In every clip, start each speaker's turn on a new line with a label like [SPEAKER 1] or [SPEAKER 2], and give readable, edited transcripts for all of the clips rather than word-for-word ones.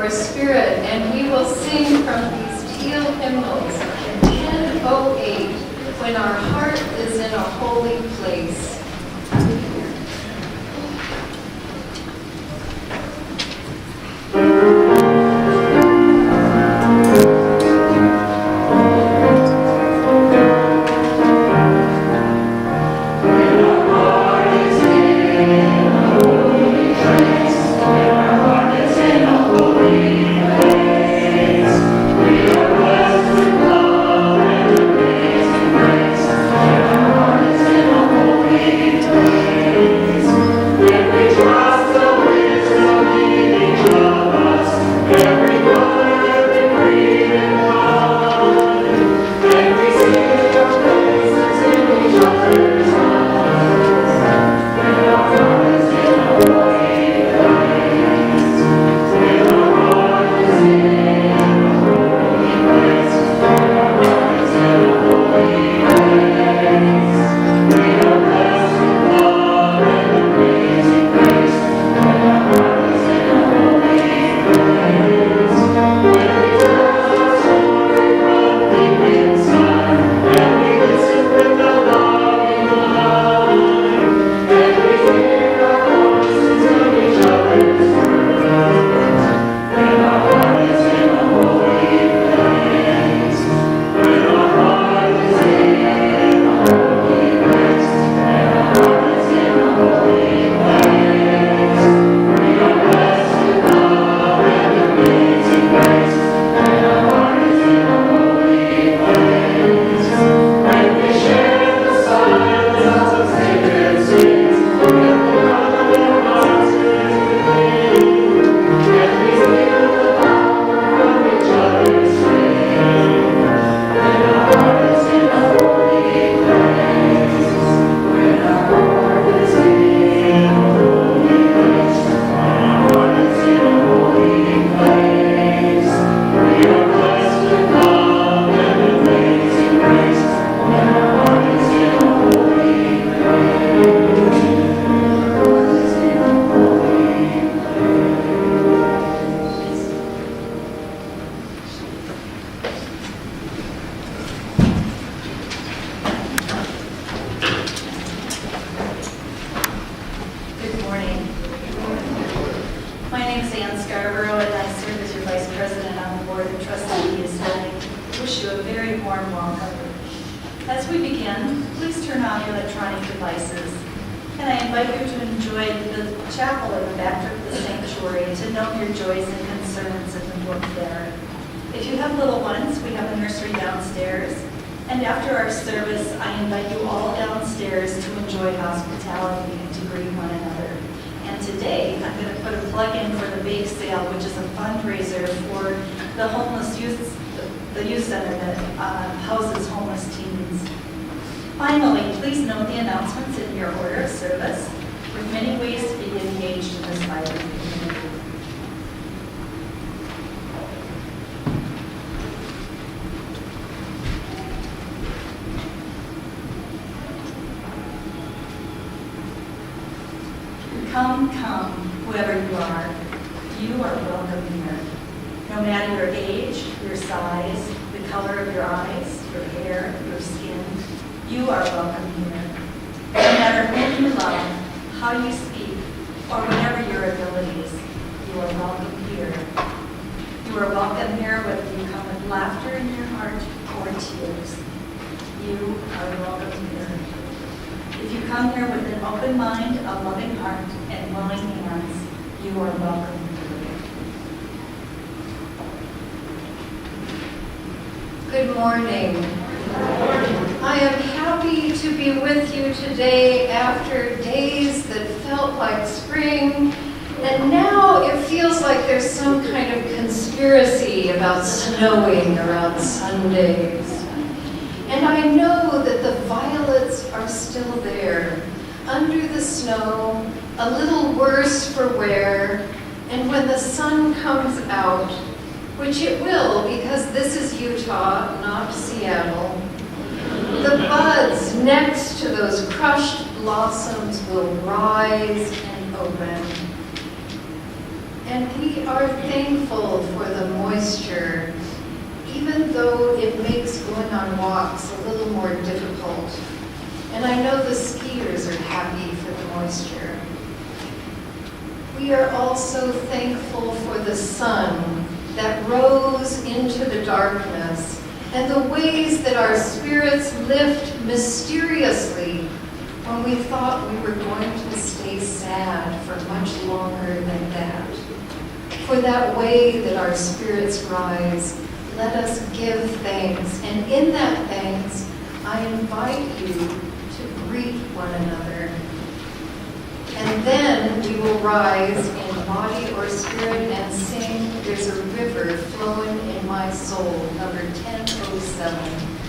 [SPEAKER 1] your spirit, and we will sing from these teal hymnals in 10:08 when our heart is in a holy place.
[SPEAKER 2] Come, come, whoever you are welcome here. No matter your age, your size, the color of your eyes, your hair, your skin, you are welcome here. No matter whom you love, how you speak, or whatever your abilities, you are welcome here. You are welcome here whether you come with laughter in your heart or tears. You are welcome here. If you come here with an open mind, a loving heart, and willing hands, you are welcome here.
[SPEAKER 1] Good morning. I am happy to be with you today after days that felt like spring, and now it feels like there's some kind of conspiracy about snowing around Sundays. And I know that the violets are still there, under the snow, a little worse for wear, and when the sun comes out, which it will because this is Utah, not Seattle, the buds next to those crushed blossoms will rise and open. And we are thankful for the moisture, even though it makes going on walks a little more difficult. And I know the skiers are happy for the moisture. We are also thankful for the sun that rose into the darkness and the ways that our spirits lift mysteriously when we thought we were going to stay sad for much longer than that. For that way that our spirits rise, let us give thanks. And in that thanks, I invite you to greet one another. And then we will rise in body or spirit and sing There's a River Flowing in My Soul, number 1007.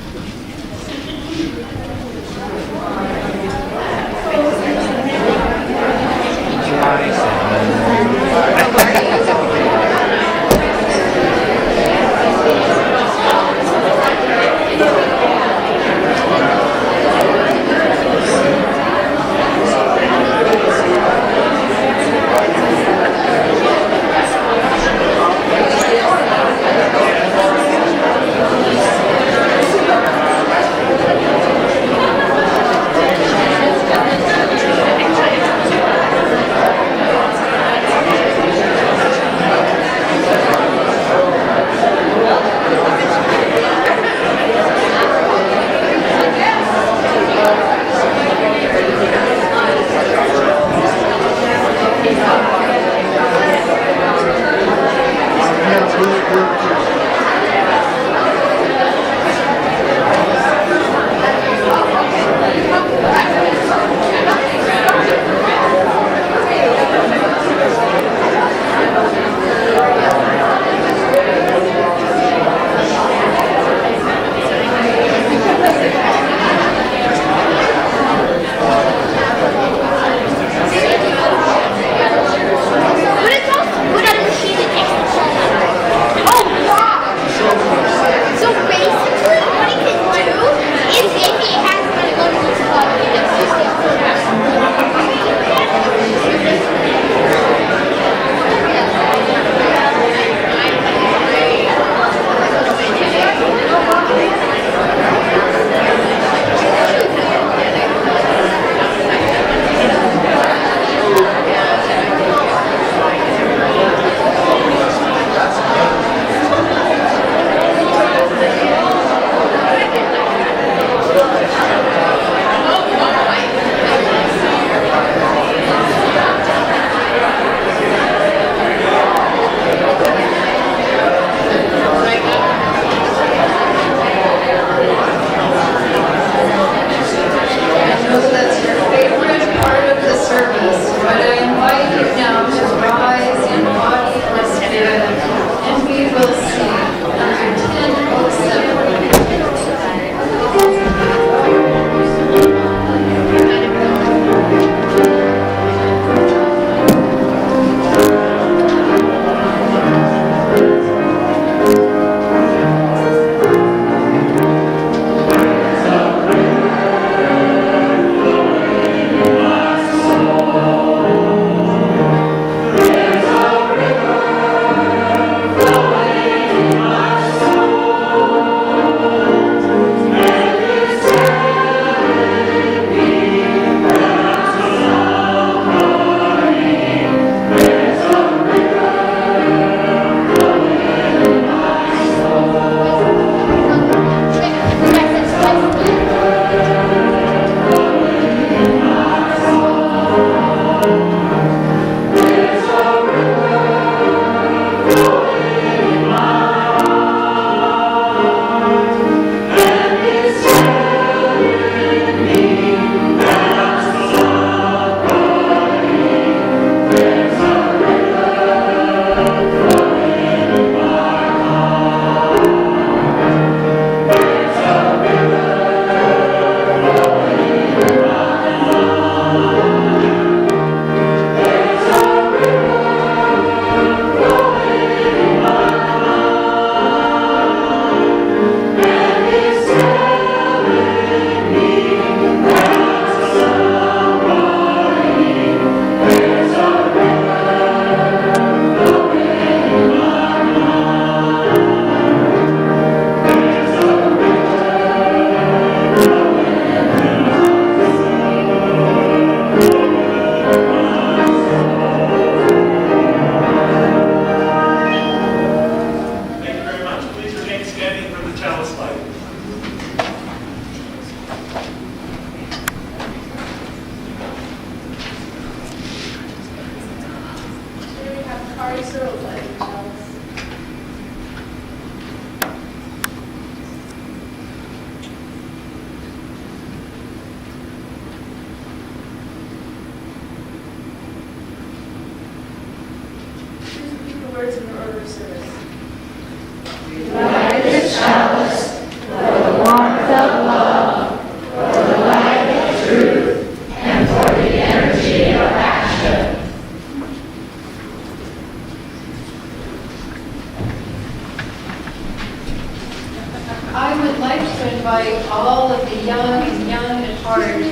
[SPEAKER 1] like to invite all of the young and young at heart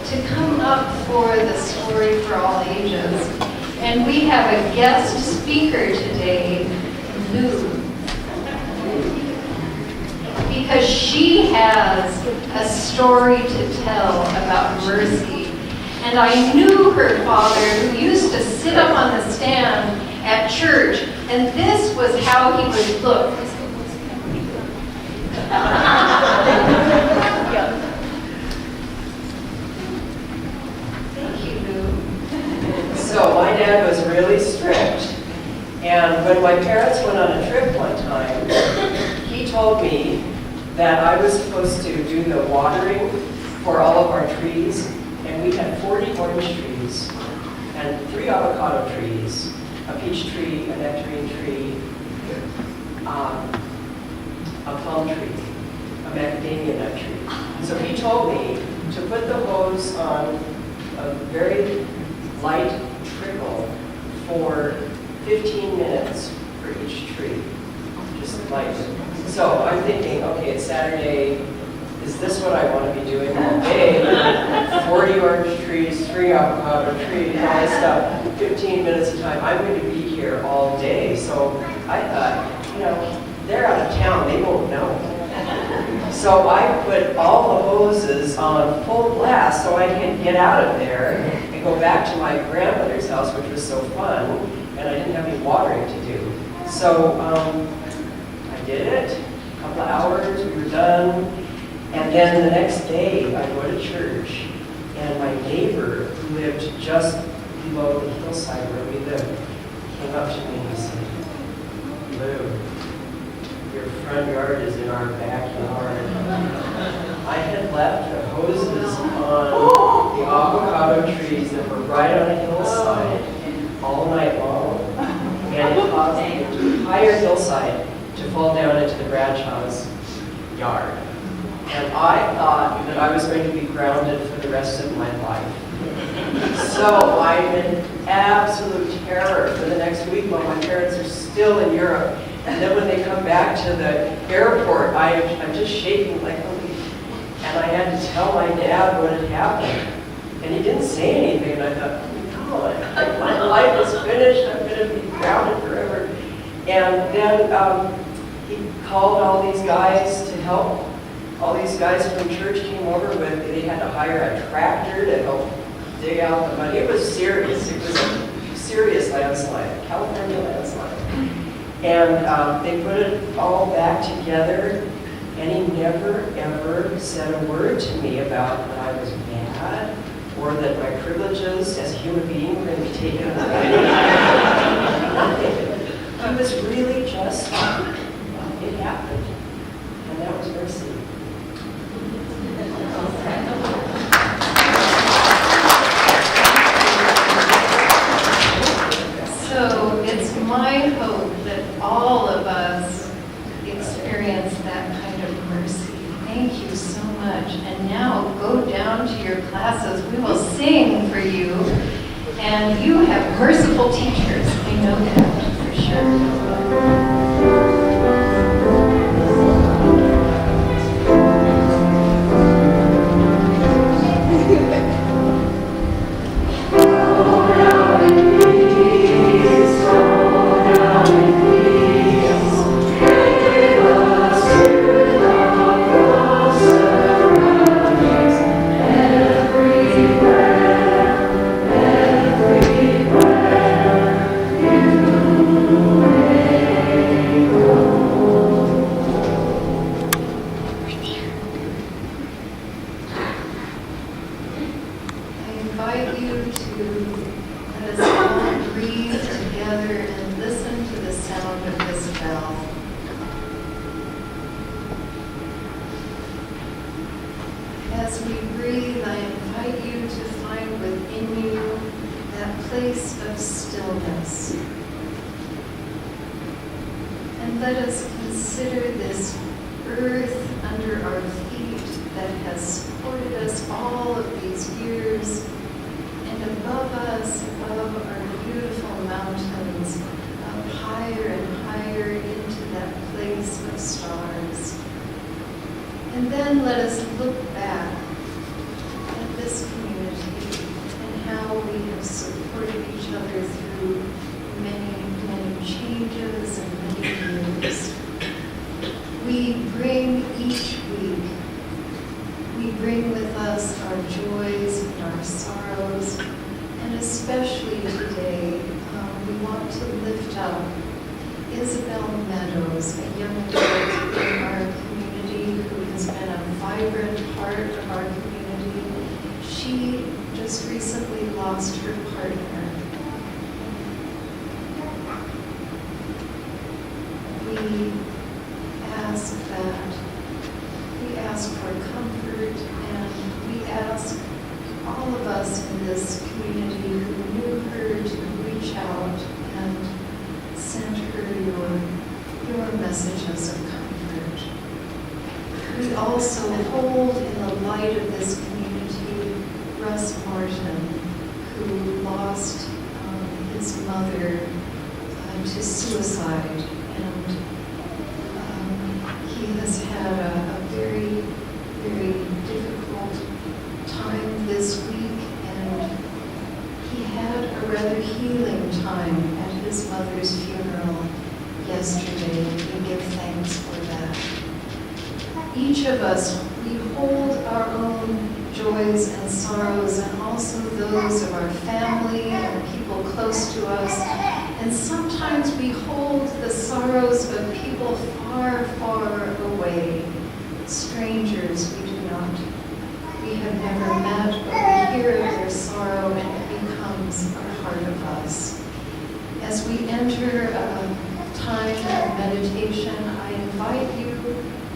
[SPEAKER 1] to come up for the Story for All Ages. And we have a guest speaker today, Lou, because she has a story to tell about mercy. And I knew her father, who used to sit up on the stand at church, and this was how he would look. Thank you, Lou.
[SPEAKER 3] So my dad was really strict, and when my parents went on a trip one time, he told me that I was supposed to do the watering for all of our trees, and we had 40 orange trees, and 3 avocado trees, a peach tree, a nectarine tree, a plum tree, a macadamia nut tree. So he told me to put the hose on a very light trickle for 15 minutes for each tree, just light. So I'm thinking, okay, it's Saturday. Is this what I want to be doing all day? 40 orange trees, 3 avocado trees, all this stuff, 15 minutes of time. I'm going to be here all day. So I thought, they're out of town, they won't know. So I put all the hoses on full blast so I could get out of there and go back to my grandmother's house, which was so fun, and I didn't have any watering to do. So I did it, a couple of hours, we were done. And then the next day, I go to church, and my neighbor, who lived just below the hillside where we lived, came up to me and he said, "Lou, your front yard is in our backyard." I had left the hoses on the avocado trees that were right on a hillside all night long, and it caused the entire hillside to fall down into the Bradshaw's yard. And I thought that I was going to be grounded for the rest of my life. So I'm in absolute terror for the next week while my parents are still in Europe. And then when they come back to the airport, I'm just shaking like a leaf. And I had to tell my dad what had happened. And he didn't say anything. And I thought, oh, my life is finished. I'm going to be grounded forever. And then he called all these guys to help. All these guys from church came over they had to hire a tractor to help dig out the mud. It was serious. It was a serious landslide, a California landslide. And they put it all back together, and he never, ever said a word to me about that I was bad or that my privileges as a human being were going to be taken away. Nothing. He was really just, it happened. And that was mercy.
[SPEAKER 1] So it's my hope that all of us experience that kind of mercy. Thank you so much. And now go down to your classes. We will sing for you. And you have merciful teachers. I know that for sure. As we breathe, I invite you to find within you that place of stillness. And let us consider this earth under our feet that has supported us all of these years, and above us, above our beautiful mountains, up higher and higher into that place of stars. And then let us look back at this community and how we have supported each other through many, many changes and many years. We bring each week, we bring with us our joys and our sorrows, and especially today, we want to lift up Isabel Meadows, a young adult in our community who has been a vibrant part of our community. She just recently lost her partner. We ask for comfort, and we ask all of us in this community who knew her to reach out and send her your messages of comfort. We also hold in the light of this community Russ Martin, who lost his mother to suicide, and he has had a very, very difficult time this week, and he had a rather healing time at his mother's funeral yesterday. We give thanks for that. Each of us, we hold our own joys and sorrows, and also those of our family and people close to us. And sometimes we hold the sorrows of people far, far away, strangers we have never met, but we hear of their sorrow and it becomes a part of us. As we enter a time of meditation, I invite you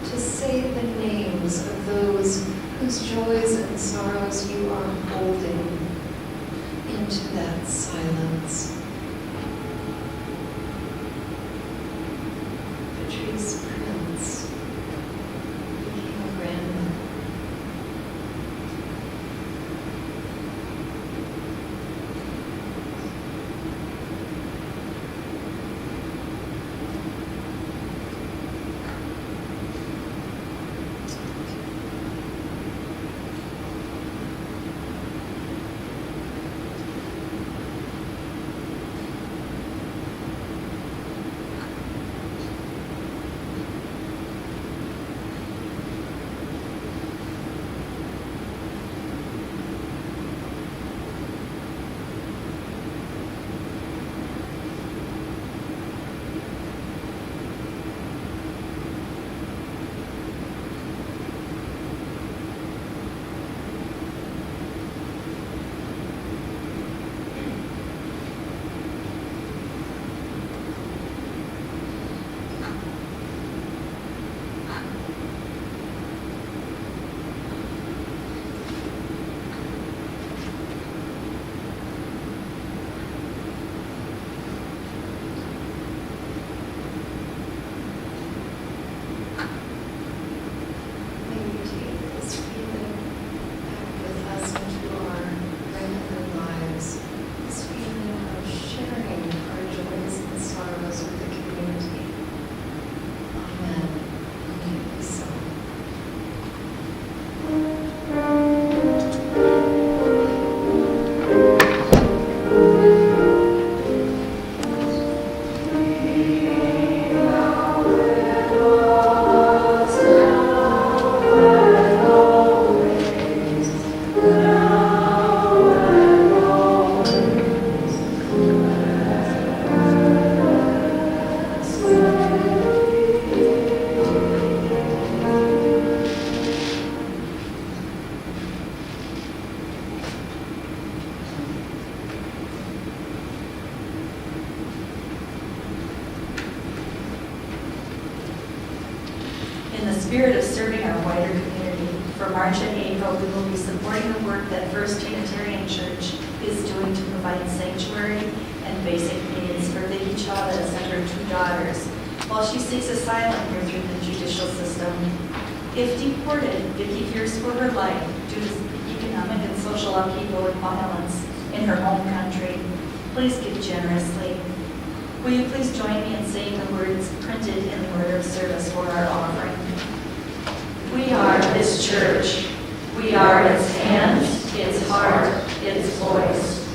[SPEAKER 1] to say the names of those whose joys and sorrows you are holding into that silence. Patrice Prince became a grandmother.
[SPEAKER 2] In the spirit of serving our wider community, for March and April, we will be supporting the work that First Unitarian Church is doing to provide sanctuary and basic needs for Vicky Chavez and her 2 daughters, while she seeks asylum here through the judicial system. If deported, Vicky fears for her life due to economic and social upheaval and violence in her home country. Please give generously. Will you please join me in saying the words printed in the order of service for our offering? We are this church. We are its hands, its heart, its voice.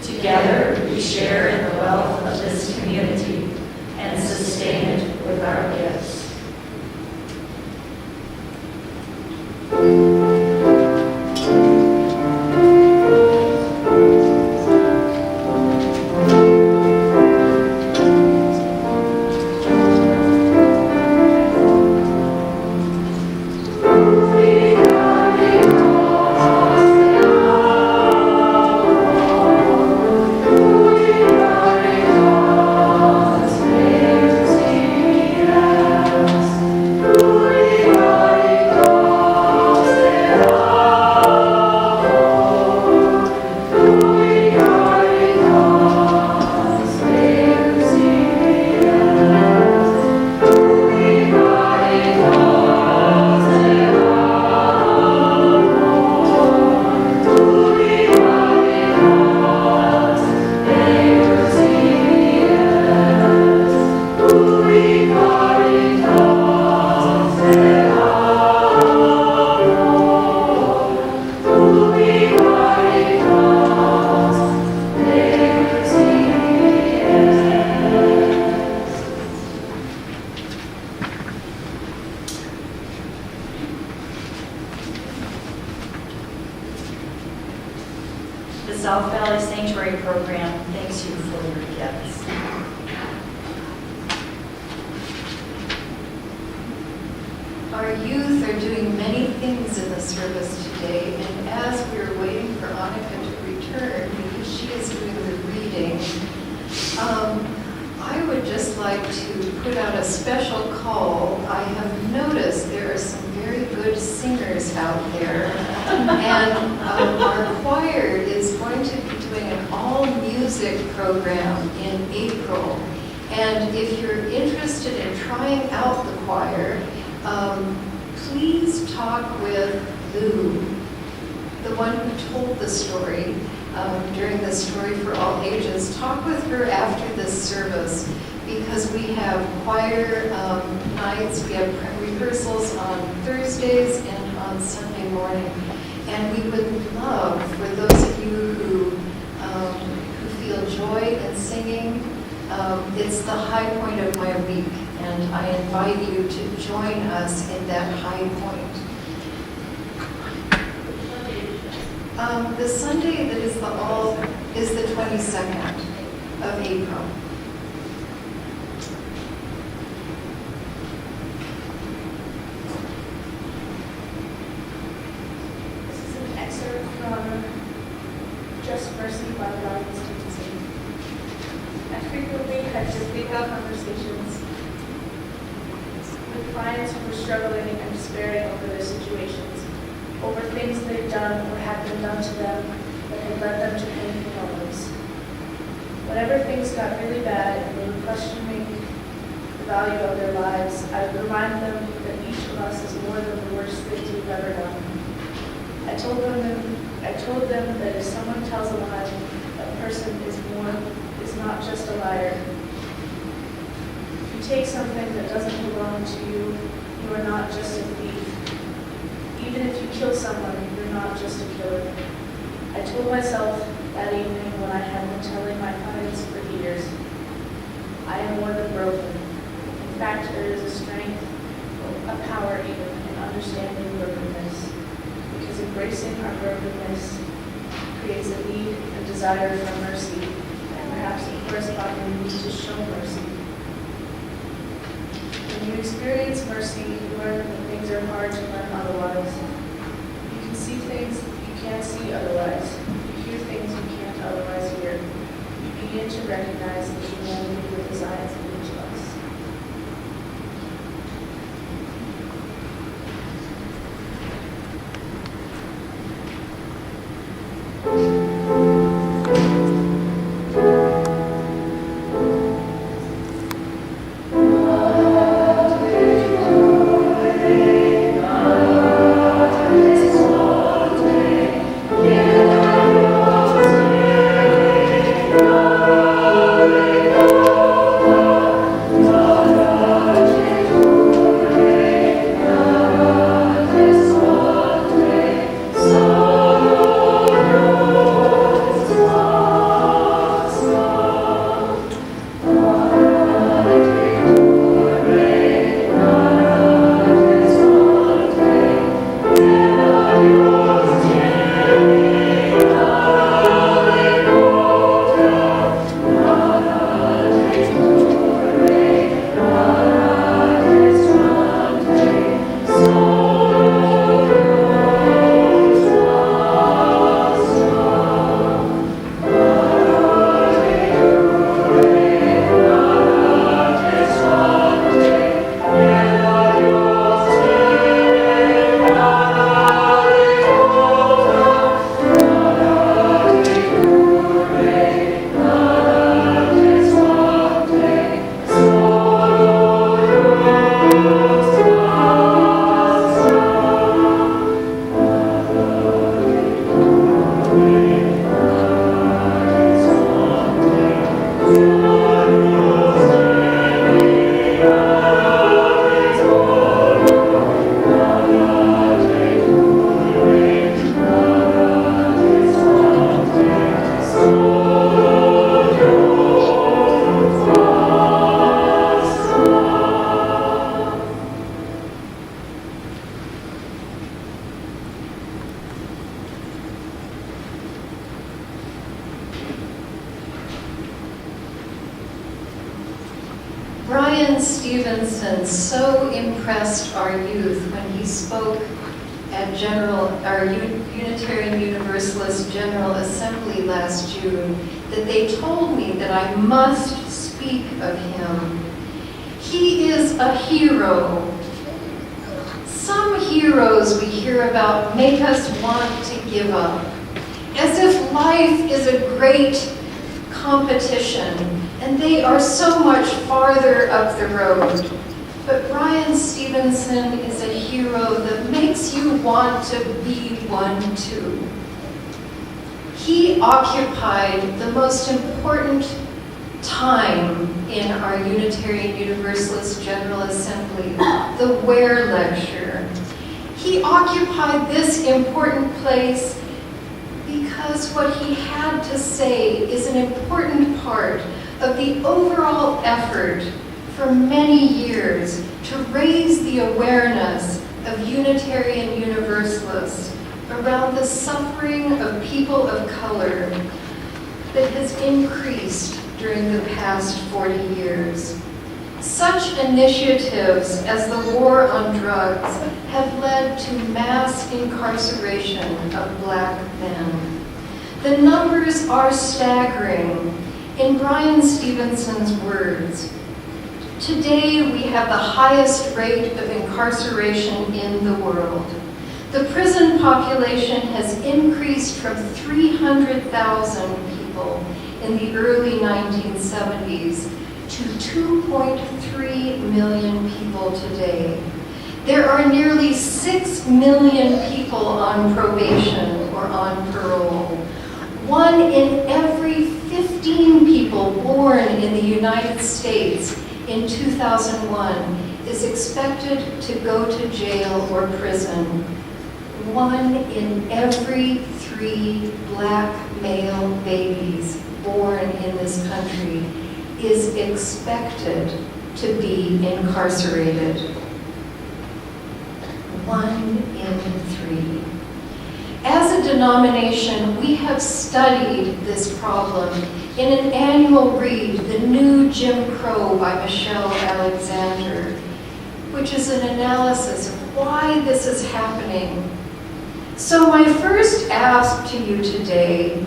[SPEAKER 2] Together, we share in the wealth of this community and sustain it with our gifts. The South Valley Sanctuary Program thanks you for your gifts.
[SPEAKER 1] Our youth are doing many things in the service today, and as we are waiting for Annika to return, because she is doing the reading, I would just like to put out a special call. I have noticed there are some very good singers out there, and our choir is going to be doing an all-music program in April. And if you're interested in trying out the choir, please talk with Lou, the one who told the story during the Story for All Ages. Talk with her after this service, because we have choir nights, we have rehearsals on Thursdays and on Sunday morning. And we would love, for those of you who feel joy in singing, it's the high point of my week, and I invite you to join us in that high point. The Sunday that is the 22nd of April.
[SPEAKER 4] This is an excerpt from Just Mercy by Willis. I frequently had difficult conversations with clients who were struggling and despairing over their situations, over things they'd done or had been done to them that had led them to painful moments. Whenever things got really bad and they were questioning the value of their lives, I would remind them that each of us is more than the worst things we've ever done. I told them that if someone tells a lie, that person is not just a liar. If you take something that doesn't belong to you, you are not just a thief. Even if you kill someone, you're not just a killer. I told myself that evening when I had been telling my clients for years, I am more than broken. In fact, there is a strength, a power even, in understanding brokenness. Because embracing our brokenness creates a need and desire for mercy, and perhaps a corresponding need to show mercy. When you experience mercy, you learn that things are hard to learn otherwise. You can see things you can't see otherwise. You hear things you can't otherwise hear. You begin to recognize the humanity that resides in each of us.
[SPEAKER 1] Brian Stevenson so impressed our youth when he spoke at our Unitarian Universalist General Assembly last June that they told me that I must speak of him. He is a hero. Some heroes we hear about make us want to give up, as if life is a great competition and they are so much farther up the road. But Brian Stevenson is a hero that makes you want to be one too. He occupied the most important time in our Unitarian Universalist General Assembly, the Ware Lecture. He occupied this important place because what he had to say is an important part of the overall effort for many years to raise the awareness of Unitarian Universalists around the suffering of people of color that has increased during the past 40 years. Such initiatives as the war on drugs have led to mass incarceration of Black men. The numbers are staggering. In Brian Stevenson's words, today we have the highest rate of incarceration in the world. The prison population has increased from 300,000 people in the early 1970s to 2.3 million people today. There are nearly 6 million people on probation or on parole. 1 in every 15 people born in the United States in 2001 is expected to go to jail or prison. 1 in every 3 Black male babies born in this country is expected to be incarcerated. 1 in 3. As a denomination, we have studied this problem in an annual read, The New Jim Crow by Michelle Alexander, which is an analysis of why this is happening. So my first ask to you today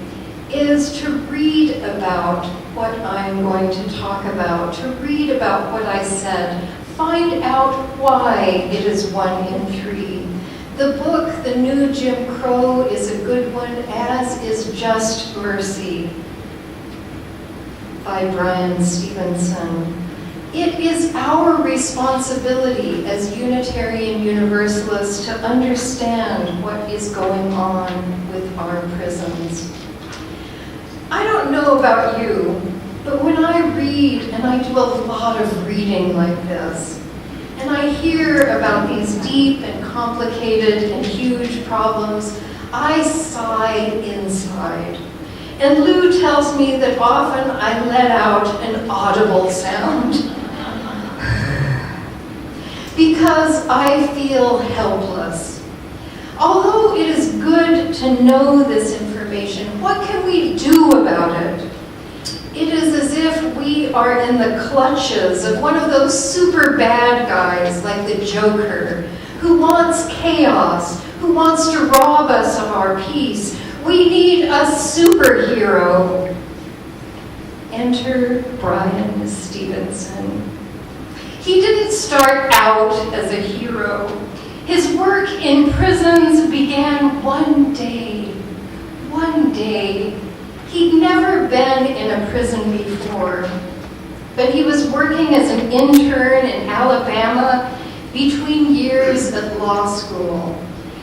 [SPEAKER 1] is to read about what I'm going to talk about, to read about what I said, find out why it is 1 in 3. The book, The New Jim Crow, is a good one, as is Just Mercy by Brian Stevenson. It is our responsibility as Unitarian Universalists to understand what is going on with our prisons. I don't know about you, but when I read, and I do a lot of reading like this, and I hear about these deep and complicated and huge problems, I sigh inside. And Lou tells me that often I let out an audible sound because I feel helpless. Although it is good to know this information, what can we do about it? It is as if we are in the clutches of one of those super bad guys like the Joker, who wants chaos, who wants to rob us of our peace. We need a superhero. Enter Brian Stevenson. He didn't start out as a hero. His work in prisons began one day. One day. He'd never been in a prison before, but he was working as an intern in Alabama between years at law school.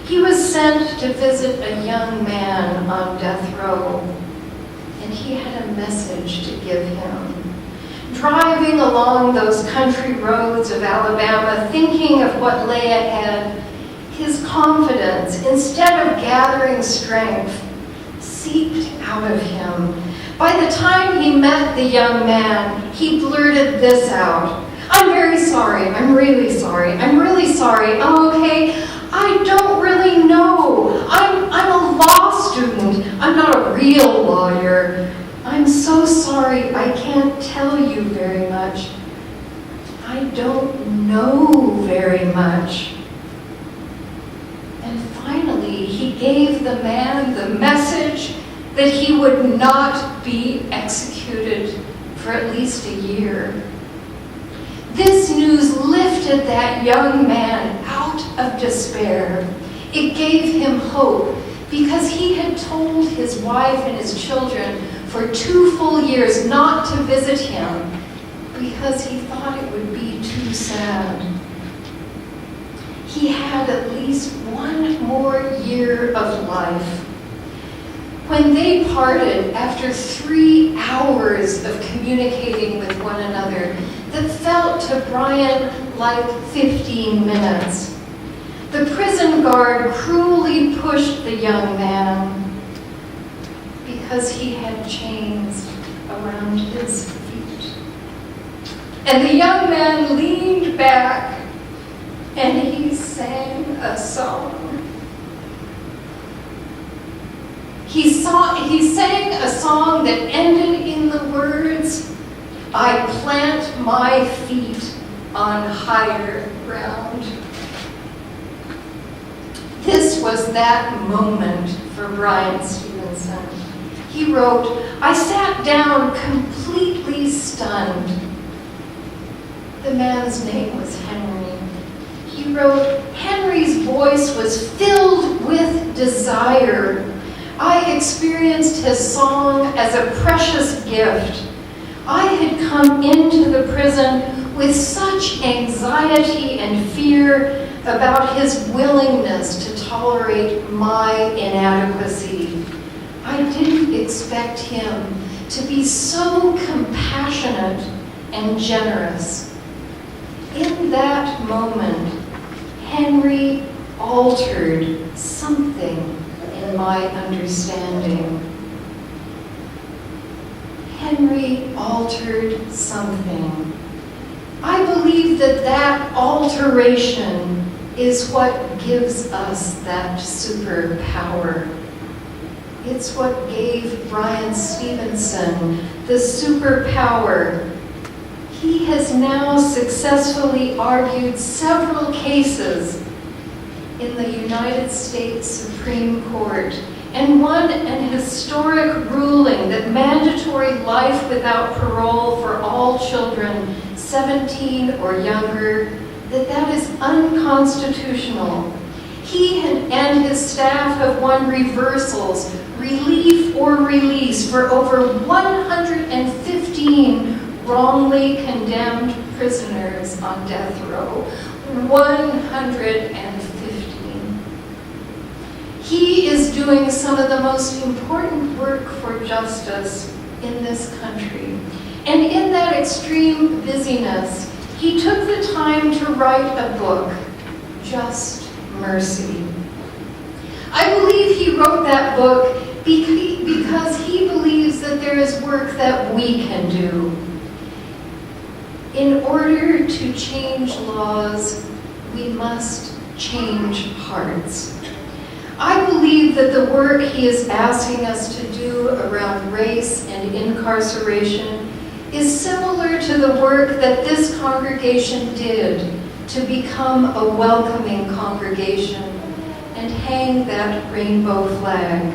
[SPEAKER 1] He was sent to visit a young man on death row, and he had a message to give him. Driving along those country roads of Alabama, thinking of what lay ahead, his confidence, instead of gathering strength, seeped out of him. By the time he met the young man, he blurted this out. "I'm very sorry. I'm really sorry. I'm really sorry. Oh, okay. I don't really know. I'm a law student. I'm not a real lawyer. I'm so sorry. I can't tell you very much. I don't know very much. And finally, he gave the man the message that he would not be executed for at least a year. This news lifted that young man out of despair. It gave him hope because he had told his wife and his children for 2 full years not to visit him because he thought it would be too sad. He had at least 1 more year of life. When they parted after 3 hours of communicating with one another that felt to Brian like 15 minutes, the prison guard cruelly pushed the young man because he had chains around his feet. And the young man leaned back and he sang a song. He sang a song that ended in the words, "I plant my feet on higher ground." This was that moment for Brian Stevenson. He wrote, "I sat down completely stunned." The man's name was Henry. He wrote, "Henry's voice was filled with desire. I experienced his song as a precious gift. I had come into the prison with such anxiety and fear about his willingness to tolerate my inadequacy. I didn't expect him to be so compassionate and generous." In that moment, Henry altered something in my understanding. Henry altered something. I believe that that alteration is what gives us that superpower. It's what gave Brian Stevenson the superpower. He has now successfully argued several cases in the United States Supreme Court and won an historic ruling that mandatory life without parole for all children 17 or younger, that is unconstitutional. He and his staff have won reversals, relief or release for over 115 wrongly condemned prisoners on death row. 115. He is doing some of the most important work for justice in this country. And in that extreme busyness, he took the time to write a book, Just Mercy. I believe he wrote that book because he believes that there is work that we can do. In order to change laws, we must change hearts. I believe that the work he is asking us to do around race and incarceration is similar to the work that this congregation did to become a welcoming congregation and hang that rainbow flag.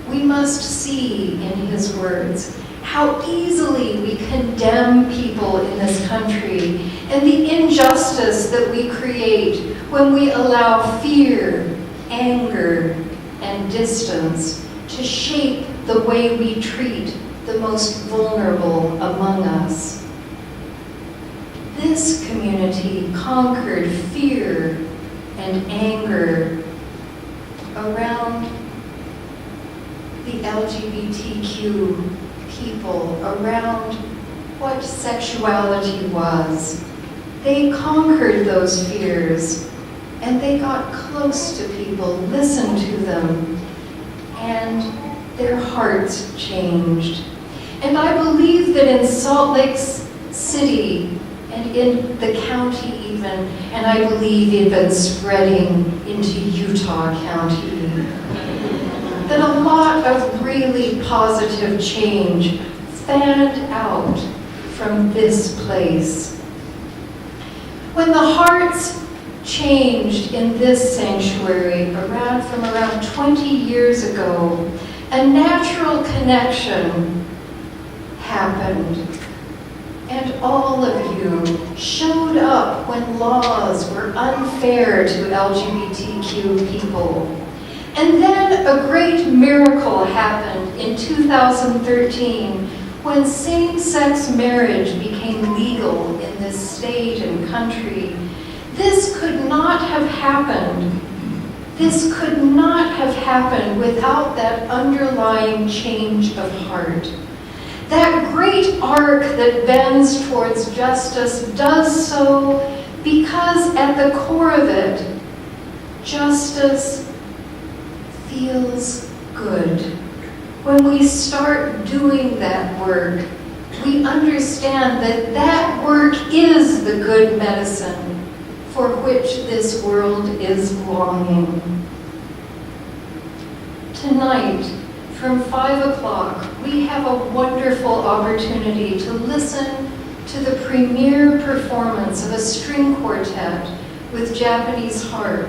[SPEAKER 1] We must see in his words how easily we condemn people in this country and the injustice that we create when we allow fear, anger, and distance to shape the way we treat the most vulnerable among us. This community conquered fear and anger around the LGBTQ people, around what sexuality was. They conquered those fears and they got close to people, listened to them, and their hearts changed. And I believe that in Salt Lake City and in the county even, and I believe even spreading into Utah County, that a lot of really positive change fanned out from this place. When the hearts changed in this sanctuary from around 20 years ago, a natural connection happened. And all of you showed up when laws were unfair to LGBTQ people. And then a great miracle happened in 2013 when same-sex marriage became legal in this state and country. This could not have happened. This could not have happened without that underlying change of heart. That great arc that bends towards justice does so because at the core of it, justice feels good. When we start doing that work, we understand that that work is the good medicine for which this world is longing. Tonight, from 5 o'clock, we have a wonderful opportunity to listen to the premiere performance of a string quartet with Japanese harp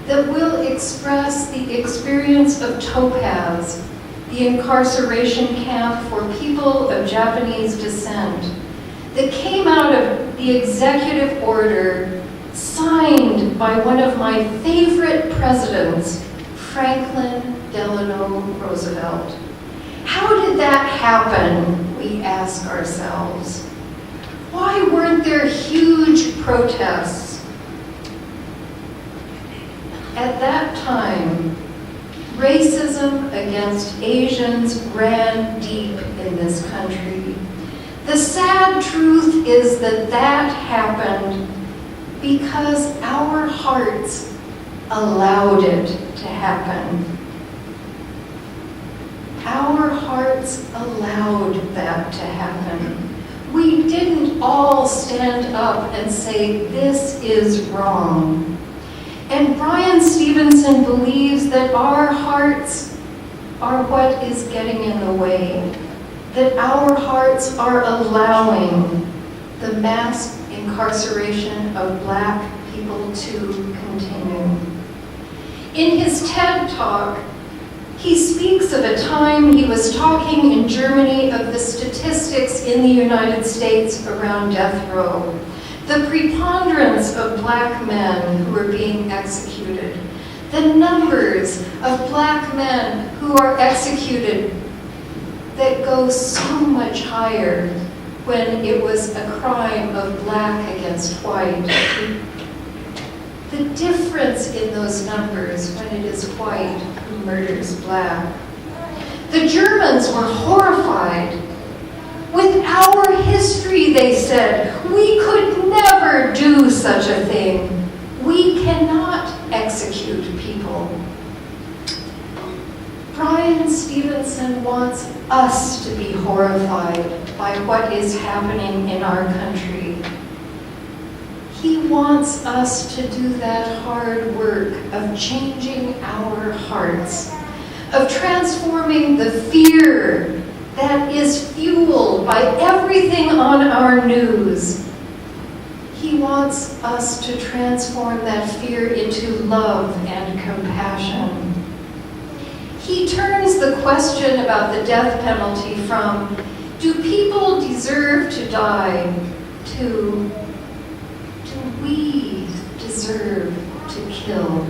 [SPEAKER 1] that will express the experience of Topaz, the incarceration camp for people of Japanese descent, that came out of the executive order signed by one of my favorite presidents, Franklin Delano Roosevelt. How did that happen, we ask ourselves? Why weren't there huge protests? At that time, racism against Asians ran deep in this country. The sad truth is that that happened because our hearts allowed it to happen. Our hearts allowed that to happen. We didn't all stand up and say, this is wrong. And Brian Stevenson believes that our hearts are what is getting in the way, that our hearts are allowing the mass incarceration of Black people to continue. In his TED Talk, he speaks of a time he was talking in Germany of the statistics in the United States around death row. The preponderance of Black men who are being executed, the numbers of Black men who are executed that go so much higher when it was a crime of Black against white. The difference in those numbers when it is white who murders Black. The Germans were horrified. With our history, they said, we could never do such a thing. We cannot execute people. Brian Stevenson wants us to be horrified by what is happening in our country. He wants us to do that hard work of changing our hearts, of transforming the fear that is fueled by everything on our news. He wants us to transform that fear into love and compassion. He turns the question about the death penalty from, do people deserve to die, to, do we deserve to kill?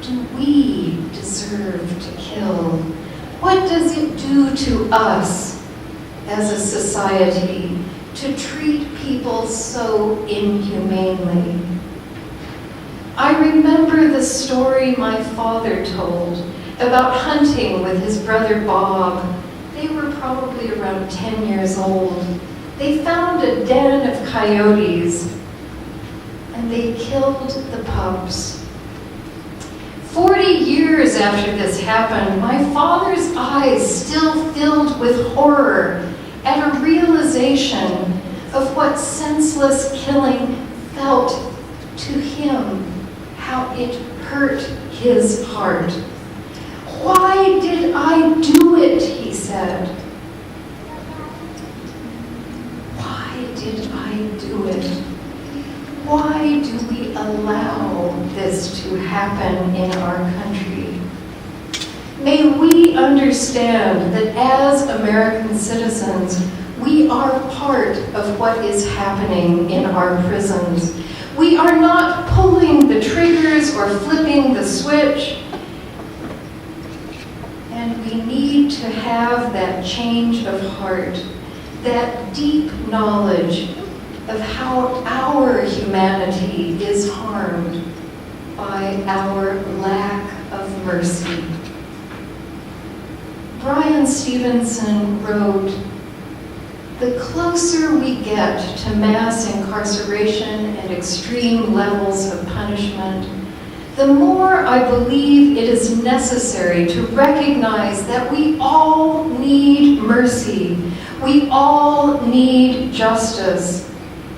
[SPEAKER 1] Do we deserve to kill? What does it do to us as a society to treat people so inhumanely? I remember the story my father told about hunting with his brother Bob. They were probably around 10 years old. They found a den of coyotes and they killed the pups. 40 years after this happened, my father's eyes still filled with horror at a realization of what senseless killing felt to him, how it hurt his heart. Why did I do it, he said. Why did I do it? allow this to happen in our country. May we understand that as American citizens, we are part of what is happening in our prisons. We are not pulling the triggers or flipping the switch. And we need to have that change of heart, that deep knowledge of how our humanity is harmed by our lack of mercy. Bryan Stevenson wrote, "The closer we get to mass incarceration and extreme levels of punishment, the more I believe it is necessary to recognize that we all need mercy. We all need justice.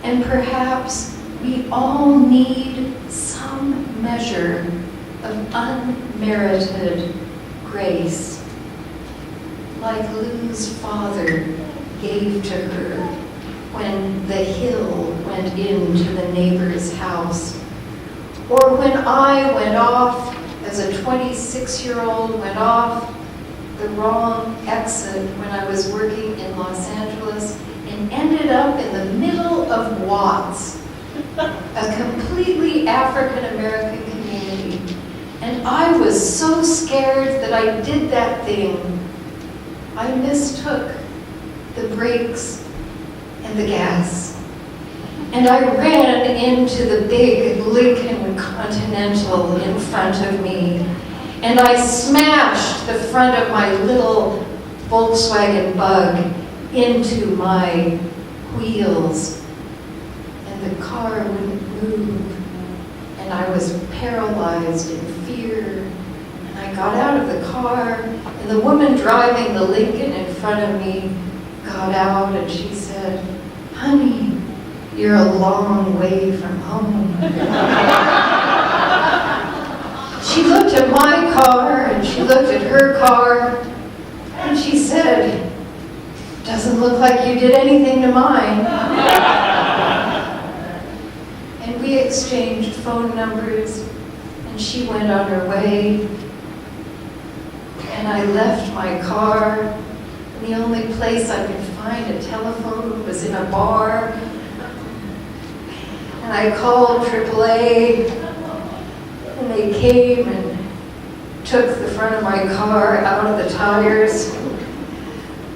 [SPEAKER 1] And perhaps we all need some measure of unmerited grace, like Lou's father gave to her when the hill went into the neighbor's house. Or when I went off, as a 26-year-old, went off the wrong exit when I was working in Los Angeles and ended up in the middle of Watts, a completely African-American community. And I was so scared that I did that thing. I mistook the brakes and the gas. And I ran into the big Lincoln Continental in front of me. And I smashed the front of my little Volkswagen Bug into my wheels. And the car wouldn't move. And I was paralyzed in fear. And I got out of the car, and the woman driving the Lincoln in front of me got out, and she said, "Honey, you're a long way from home." She looked at my car, and she looked at her car, and she said, "Doesn't look like you did anything to mine." And we exchanged phone numbers, and she went on her way, and I left my ar. The only place I could find a telephone was in a bar. And I called AAA, and they came and took the front of my car out of the tires.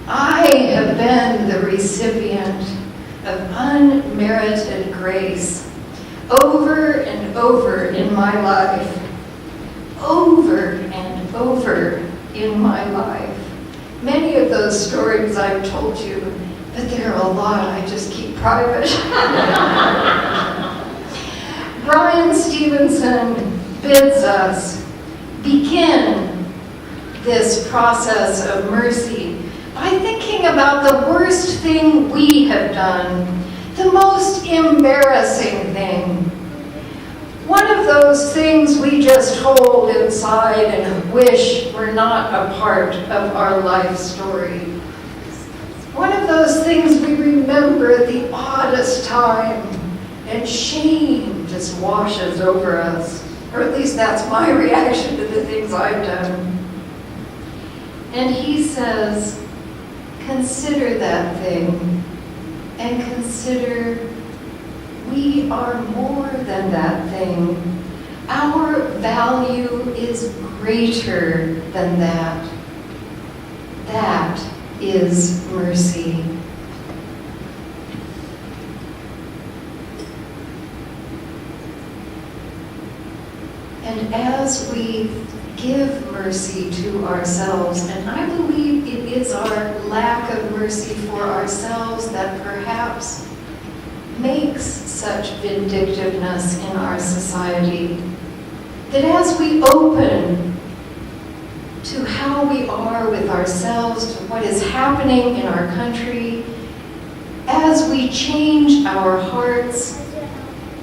[SPEAKER 1] I have been the recipient of unmerited grace over and over in my life. Over and over in my life. Many of those stories I've told you, but there are a lot I just keep private. Bryan Stevenson bids us begin this process of mercy by thinking about the worst thing we have done, the most embarrassing thing. One of those things we just hold inside and wish were not a part of our life story. One of those things we remember at the oddest time, and shame just washes over us. Or at least that's my reaction to the things I've done. And he says, consider that thing, and consider we are more than that thing. Our value is greater than that. That is mercy. And as we give mercy to ourselves, and I believe it is our lack of mercy for ourselves that perhaps makes such vindictiveness in our society, that as we open to how we are with ourselves, to what is happening in our country, as we change our hearts,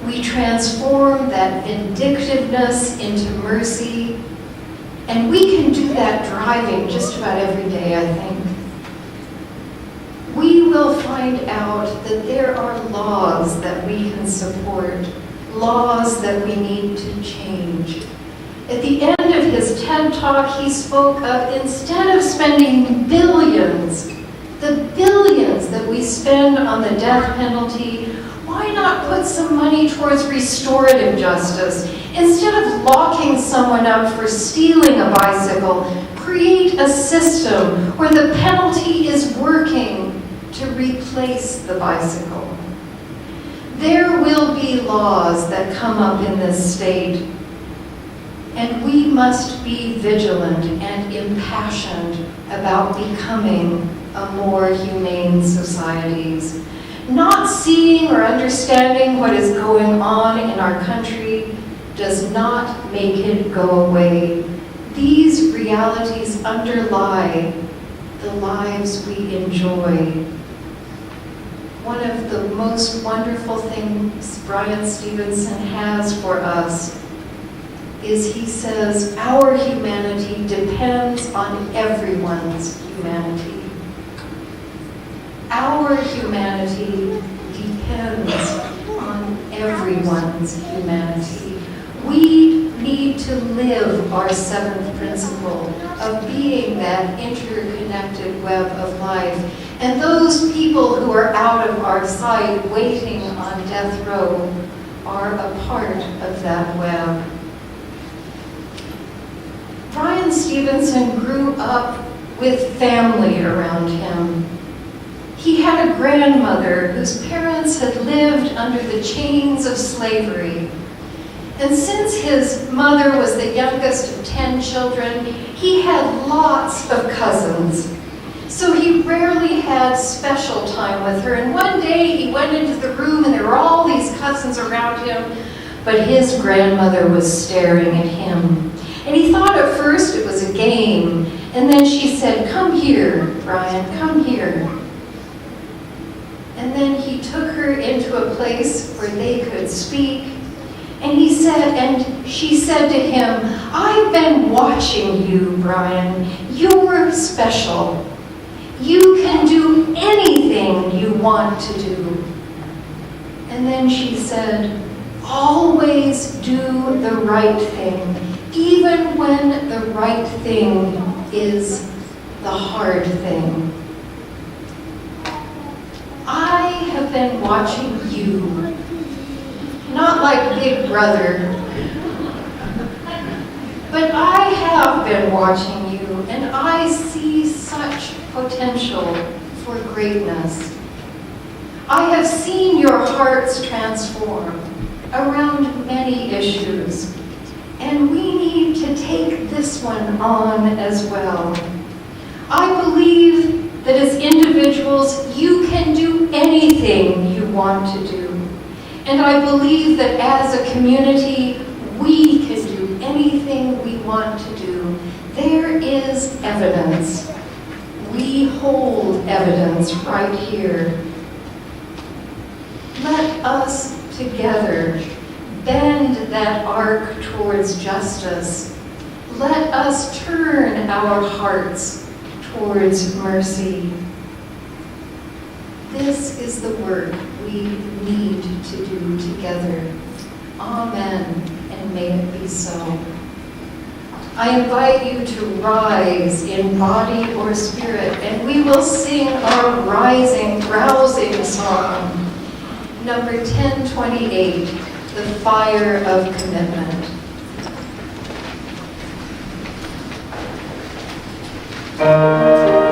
[SPEAKER 1] we transform that vindictiveness into mercy. And we can do that driving just about every day, I think. We will find out that there are laws that we can support laws that we need to change. At the end of his TED Talk, he spoke of, instead of spending billions, the billions that we spend on the death penalty, why not put some money towards restorative justice? Instead of locking someone up for stealing a bicycle, create a system where the penalty is working to replace the bicycle. There will be laws that come up in this state, and we must be vigilant and impassioned about becoming a more humane society. Not seeing or understanding what is going on in our country does not make it go away. These realities underlie the lives we enjoy. One of the most wonderful things Bryan Stevenson has for us is he says, our humanity depends on everyone's humanity. Our humanity depends on everyone's humanity. We need to live our seventh principle of being that interconnected web of life. And those people who are out of our sight waiting on death row are a part of that web. Bryan Stevenson grew up with family around him. He had a grandmother whose parents had lived under the chains of slavery. And since his mother was the youngest of 10 children, he had lots of cousins. So he rarely had special time with her. And one day he went into the room and there were all these cousins around him, but his grandmother was staring at him. And he thought at first it was a game. And then she said, "Come here, Bryan, come here." And then he took her into a place where they could speak. And she said to him, "I've been watching you, Bryan. You're special. You can do anything you want to do." And then she said, "Always do the right thing, even when the right thing is the hard thing." I have been watching you, not like Big Brother, but I have been watching you, and I see such potential for greatness. I have seen your hearts transform around many issues, and we need to take this one on as well. I believe that as individuals, you can do anything you want to do. And I believe that as a community, we can do anything we want to do. There is evidence. We hold evidence right here. Let us together bend that arc towards justice. Let us turn our hearts towards mercy. This is the work we need to do together. Amen, and may it be so. I invite you to rise in body or spirit, and we will sing our rousing song, number 1028, The Fire of Commitment.
[SPEAKER 5] Over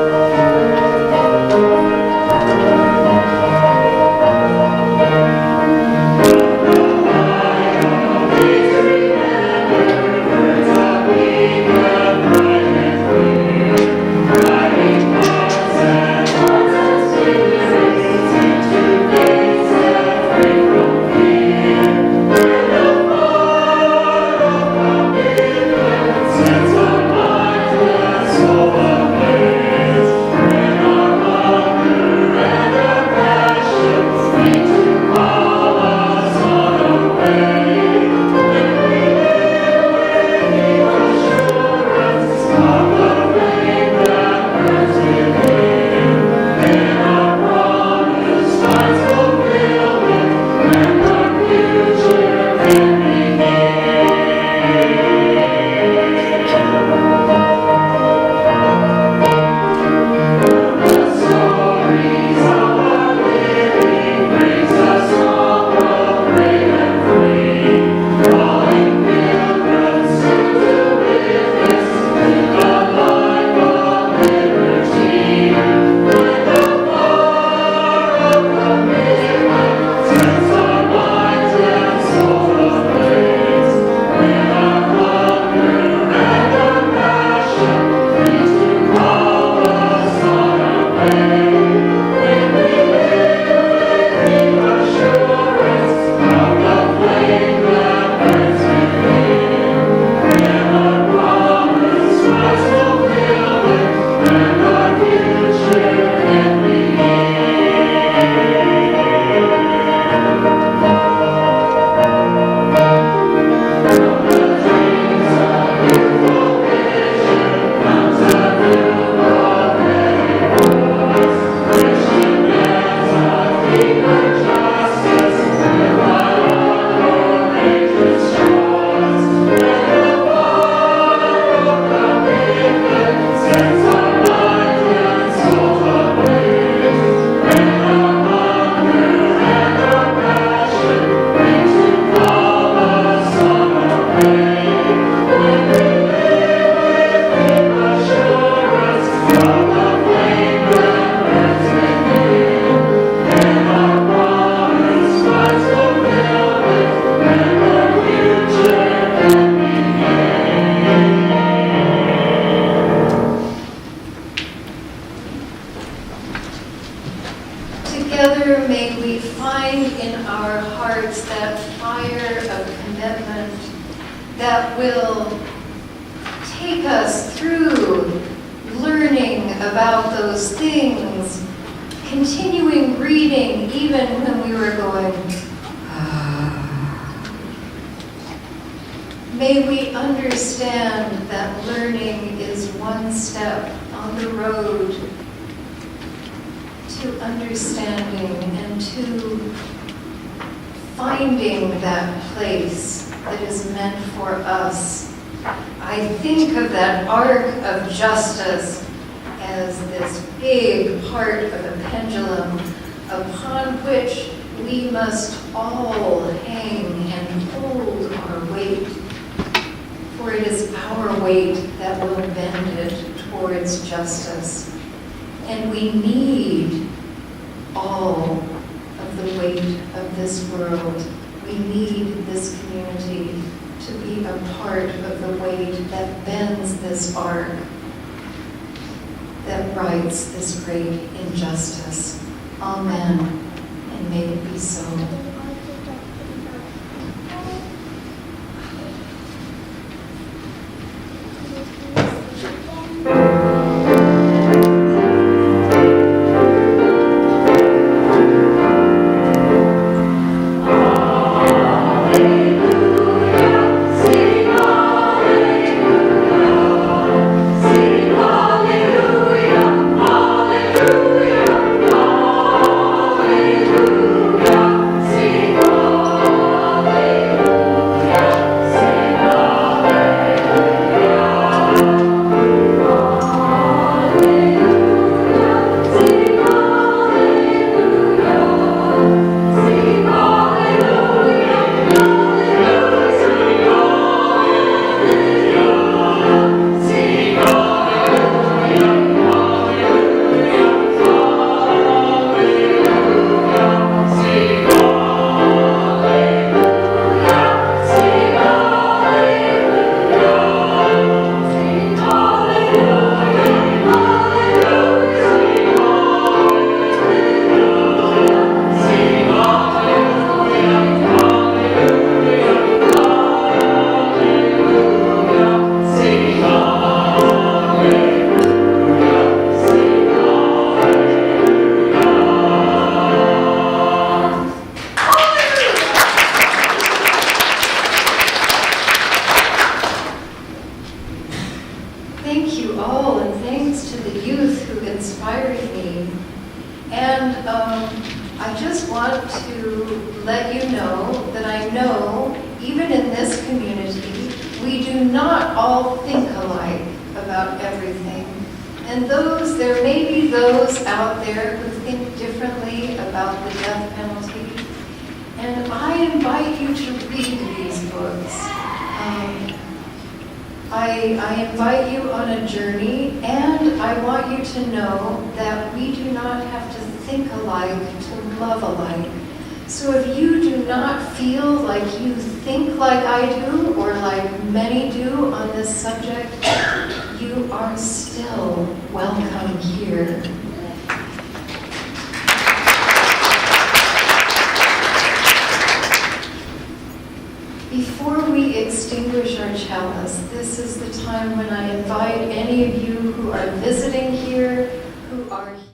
[SPEAKER 1] Together may we find in our hearts that fire of commitment that will take us through learning about those things, continuing reading even when we were going, May we understand that learning is one step on the road to understanding and to finding that place that is meant for us. I think of that arc of justice as this big part of a pendulum upon which we must all hang and hold our weight, for it is our weight that will bend it towards justice. And we need all of the weight of this world. We need this community to be a part of the weight that bends this arc, that rights this great injustice. Amen, and may it be so.
[SPEAKER 5] Hallelujah,
[SPEAKER 1] all think alike about everything. And there may be those out there who think differently about the death penalty. And I invite you to read these books. I invite you on a journey, and I want you to know that we do not have to think alike to love alike. So if you do not feel like you think like I do, or like many do on this subject, you are still welcome here. Before we extinguish our chalice, this is the time when I invite any of you who are visiting here, who are here.